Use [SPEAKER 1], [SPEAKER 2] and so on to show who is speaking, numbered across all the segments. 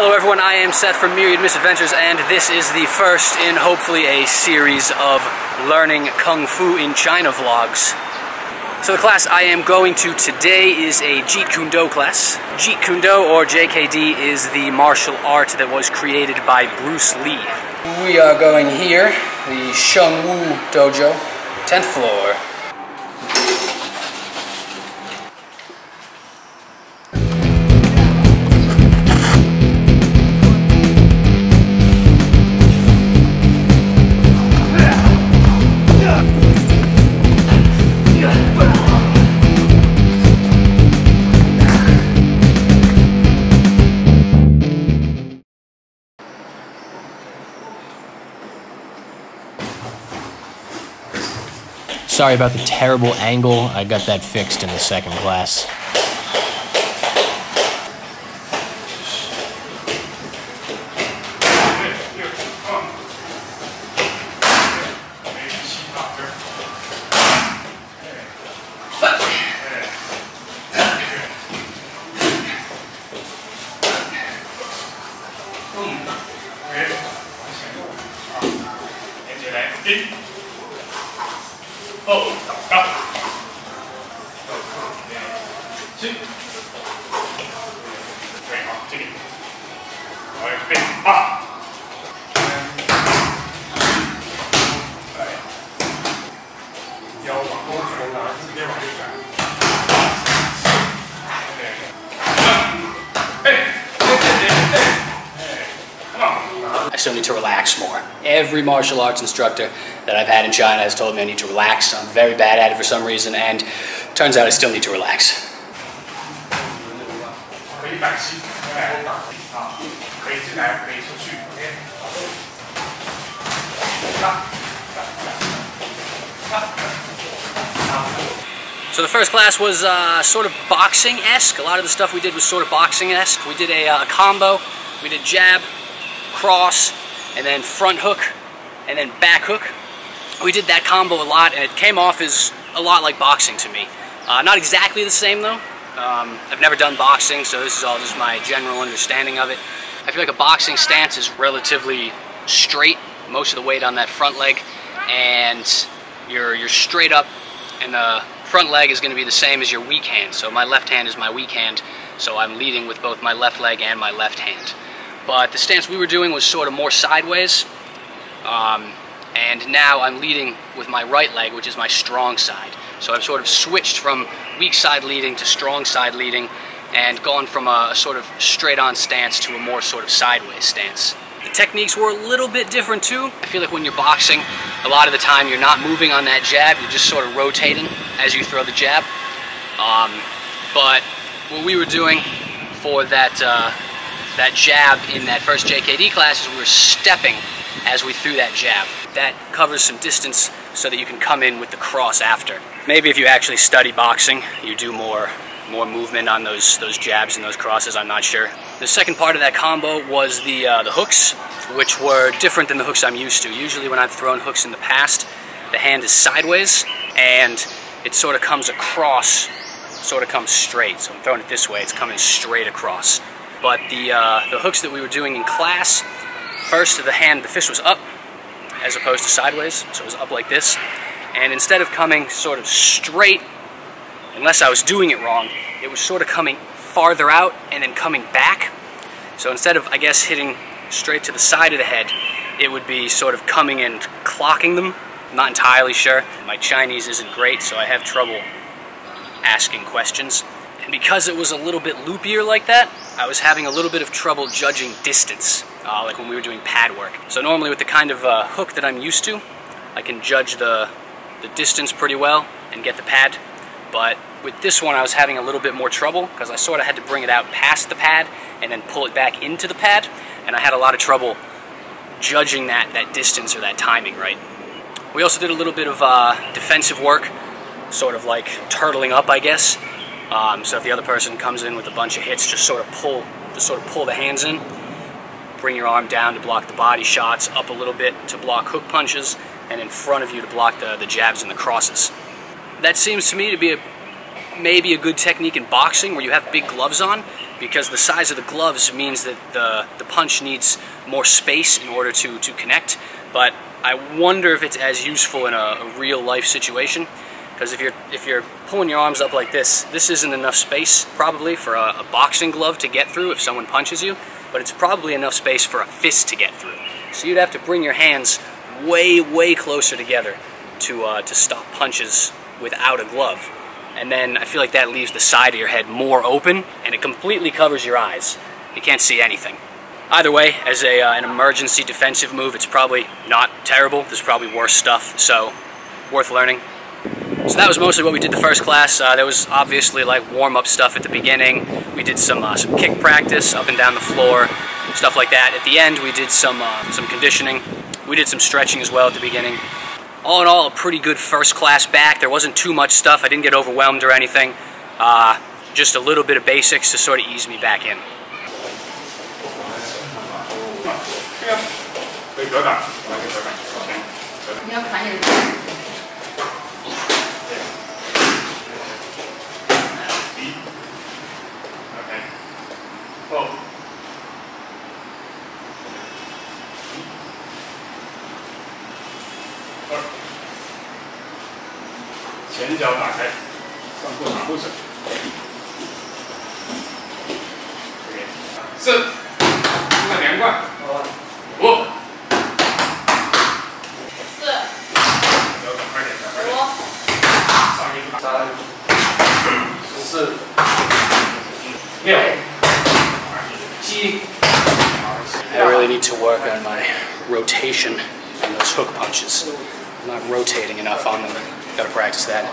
[SPEAKER 1] Hello everyone, I am Seth from Myriad Misadventures, and this is the first in hopefully a series of learning Kung Fu in China vlogs. So the class I am going to today is a Jeet Kune class. Jeet Kune or JKD is the martial art that was created by Bruce Lee. We are going here, the Shengwu Dojo, 10th floor.
[SPEAKER 2] Sorry about the terrible angle. I got that fixed in the second class.
[SPEAKER 1] I still need to relax more. Every martial arts instructor that I've had in China has told me I need to relax. I'm very bad at it for some reason, and turns out I still need to relax. So the first class was sort of boxing-esque. A lot of the stuff we did was sort of boxing-esque. We did a combo. We did jab, cross, and then front hook, and then back hook. We did that combo a lot, and it came off as a lot like boxing to me. Not exactly the same though. I've never done boxing, so this is all just my general understanding of it. I feel like a boxing stance is relatively straight, most of the weight on that front leg, and you're straight up, and the front leg is going to be the same as your weak hand. So my left hand is my weak hand, so I'm leading with both my left leg and my left hand. But the stance we were doing was sort of more sideways, and now I'm leading with my right leg, which is my strong side. So I've sort of switched from weak side leading to strong side leading, and gone from a sort of straight-on stance to a more sort of sideways stance. The techniques were a little bit different too. I feel like when you're boxing, a lot of the time you're not moving on that jab, you're just sort of rotating as you throw the jab. But what we were doing for that jab in that first JKD class is we were stepping as we threw that jab. That covers some distance so that you can come in with the cross after. Maybe if you actually study boxing, you do more movement on those jabs and those crosses, I'm not sure. The second part of that combo was the hooks, which were different than the hooks I'm used to. Usually when I've thrown hooks in the past, the hand is sideways, and it sort of comes across, sort of comes straight. So I'm throwing it this way, it's coming straight across. But the hooks that we were doing in class, first the fist was up as opposed to sideways, so it was up like this. And instead of coming sort of straight, unless I was doing it wrong, it was sort of coming farther out and then coming back. So instead of, I guess, hitting straight to the side of the head, it would be sort of coming and clocking them. I'm not entirely sure. My Chinese isn't great, so I have trouble asking questions. And because it was a little bit loopier like that, I was having a little bit of trouble judging distance, like when we were doing pad work. So normally with the kind of hook that I'm used to, I can judge the distance pretty well and get the pad. But with this one I was having a little bit more trouble because I sort of had to bring it out past the pad and then pull it back into the pad, and I had a lot of trouble judging that distance or that timing right. We also did a little bit of defensive work, sort of like turtling up, I guess. So if the other person comes in with a bunch of hits, just sort of pull the hands in, bring your arm down to block the body shots, up a little bit to block hook punches, and in front of you to block the jabs and the crosses. That seems to me to be maybe a good technique in boxing where you have big gloves on, because the size of the gloves means that the punch needs more space in order to connect. But I wonder if it's as useful in a real life situation, because if you're pulling your arms up like this isn't enough space probably for a boxing glove to get through if someone punches you, but it's probably enough space for a fist to get through. So you'd have to bring your hands way closer together to stop punches without a glove. And then I feel like that leaves the side of your head more open, and it completely covers your eyes. You can't see anything. Either way, as an emergency defensive move, it's probably not terrible. There's probably worse stuff, so worth learning. So that was mostly what we did the first class. There was obviously like warm-up stuff at the beginning. We did some kick practice up and down the floor, stuff like that. At the end, we did some conditioning. We did some stretching as well at the beginning. All in all, a pretty good first class back. There wasn't too much stuff. I didn't get overwhelmed or anything. Just a little bit of basics to sort of ease me back in. I really need to work on my rotation and those hook punches. I'm not rotating enough on them. Gotta practice that.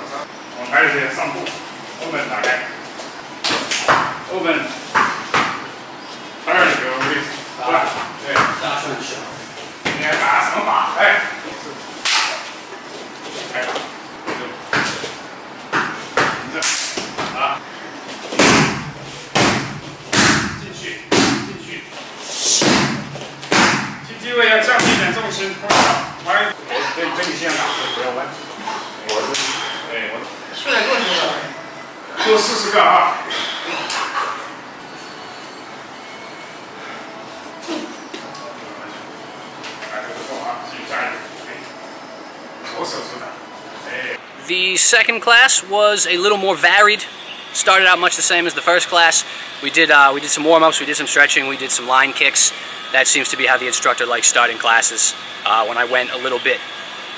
[SPEAKER 1] The second class was a little more varied. Started out much the same as the first class. We did some warm-ups, we did some stretching, we did some line kicks. That seems to be how the instructor likes starting classes. When I went a little bit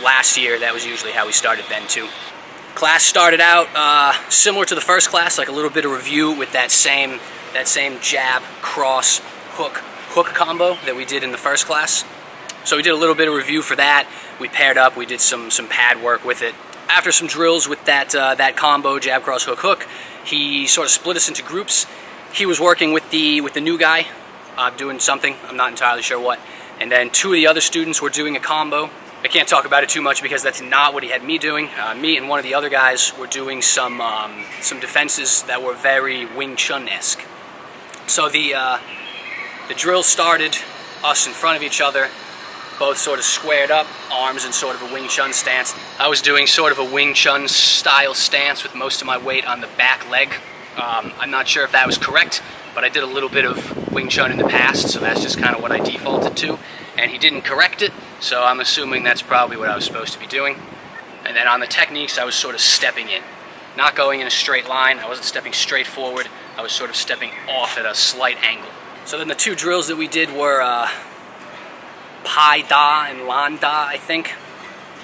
[SPEAKER 1] last year, that was usually how we started then too. Class started out similar to the first class, like a little bit of review with that same jab, cross, hook combo that we did in the first class. So we did a little bit of review for that. We paired up, we did some pad work with it. After some drills with that combo, jab, cross, hook, hook, he sort of split us into groups. He was working with the new guy, doing something, I'm not entirely sure what. And then two of the other students were doing a combo. I can't talk about it too much because that's not what he had me doing. Me and one of the other guys were doing some defenses that were very Wing Chun-esque. So the drill started, us in front of each other, both sort of squared up, arms in sort of a Wing Chun stance. I was doing sort of a Wing Chun style stance with most of my weight on the back leg. I'm not sure if that was correct, but I did a little bit of Wing Chun in the past, so that's just kind of what I defaulted to. And he didn't correct it, so I'm assuming that's probably what I was supposed to be doing. And then on the techniques, I was sort of stepping in. Not going in a straight line, I wasn't stepping straight forward, I was sort of stepping off at a slight angle. So then the two drills that we did were Pai Da and Lan Da, I think.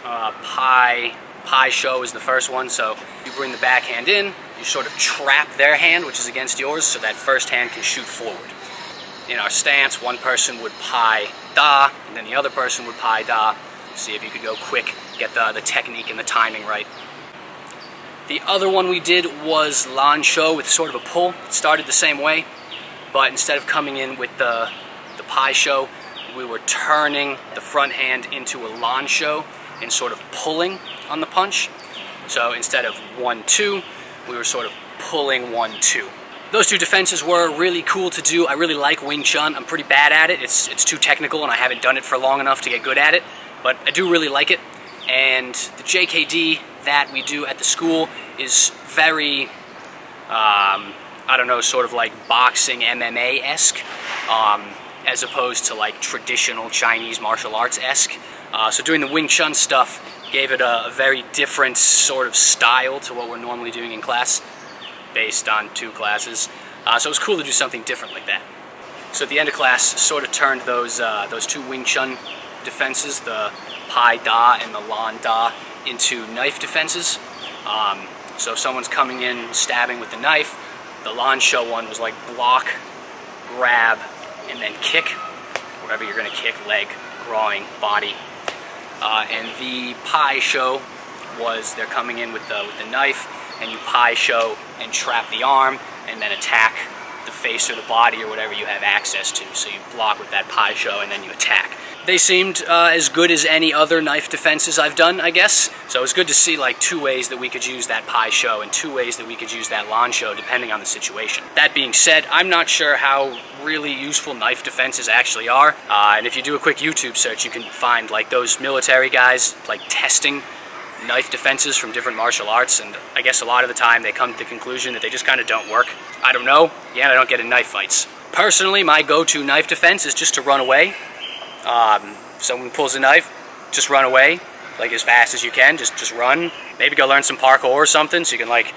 [SPEAKER 1] Pai Shou is the first one, so you bring the backhand in, you sort of trap their hand, which is against yours, so that first hand can shoot forward. In our stance, one person would Pai Da, and then the other person would Pai Da. See if you could go quick, get the technique and the timing right. The other one we did was Lan Shou with sort of a pull. It started the same way, but instead of coming in with the Pai Shou, we were turning the front hand into a Lan Shou and sort of pulling on the punch. So instead of 1-2, we were sort of pulling 1-2. Those two defenses were really cool to do. I really like Wing Chun. I'm pretty bad at it. It's too technical and I haven't done it for long enough to get good at it, but I do really like it. And the JKD that we do at the school is very I don't know, sort of like boxing MMA-esque, as opposed to like traditional Chinese martial arts-esque. So doing the Wing Chun stuff gave it a very different sort of style to what we're normally doing in class, based on 2 classes. So it was cool to do something different like that. So at the end of class, sort of turned those 2 Wing Chun defenses, the Pai Da and the Lan Da, into knife defenses. So if someone's coming in stabbing with the knife, the Lan Shou one was like block, grab, and then kick, wherever you're going to kick, leg, groin, body. And the Pai Shou was they're coming in with the knife, and you Pai Shou and trap the arm, and then attack the face or the body or whatever you have access to. So you block with that Pai Shou and then you attack. They seemed as good as any other knife defenses I've done, I guess. So it was good to see like 2 ways that we could use that Pai Shou and 2 ways that we could use that Lan Shou depending on the situation. That being said, I'm not sure how really useful knife defenses actually are. And if you do a quick YouTube search, you can find like those military guys like testing knife defenses from different martial arts, and I guess a lot of the time they come to the conclusion that they just kind of don't work. I don't know. Yeah, I don't get in knife fights. Personally, my go-to knife defense is just to run away. Someone pulls a knife, just run away, like as fast as you can, just run. Maybe go learn some parkour or something so you can like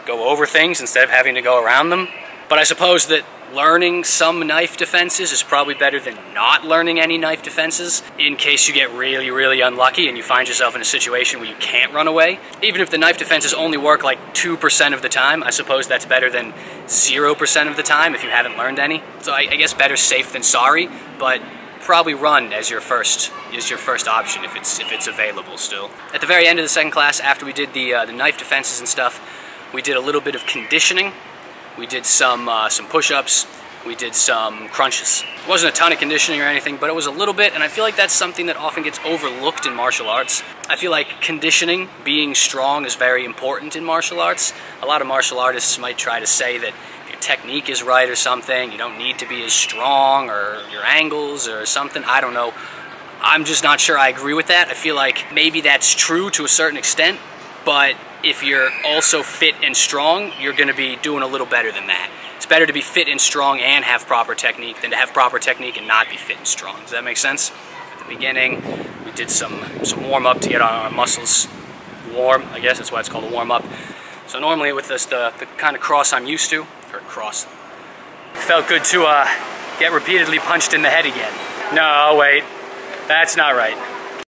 [SPEAKER 1] go over things instead of having to go around them. But I suppose that learning some knife defenses is probably better than not learning any knife defenses, in case you get really, really unlucky and you find yourself in a situation where you can't run away. Even if the knife defenses only work like 2% of the time, I suppose that's better than 0% of the time if you haven't learned any. So I guess better safe than sorry, but probably run as your first option if it's available still. At the very end of the second class, after we did the knife defenses and stuff, we did a little bit of conditioning. We did some push-ups, we did some crunches. It wasn't a ton of conditioning or anything, but it was a little bit, and I feel like that's something that often gets overlooked in martial arts. I feel like conditioning, being strong, is very important in martial arts. A lot of martial artists might try to say that if your technique is right or something, you don't need to be as strong, or your angles or something, I don't know. I'm just not sure I agree with that. I feel like maybe that's true to a certain extent, but if you're also fit and strong, you're going to be doing a little better than that. It's better to be fit and strong and have proper technique than to have proper technique and not be fit and strong. Does that make sense? At the beginning, we did some warm-up to get our muscles warm. I guess that's why it's called a warm-up. So normally with this, the kind of cross I'm used to, or cross, it felt good to get repeatedly punched in the head again. No, wait, that's not right.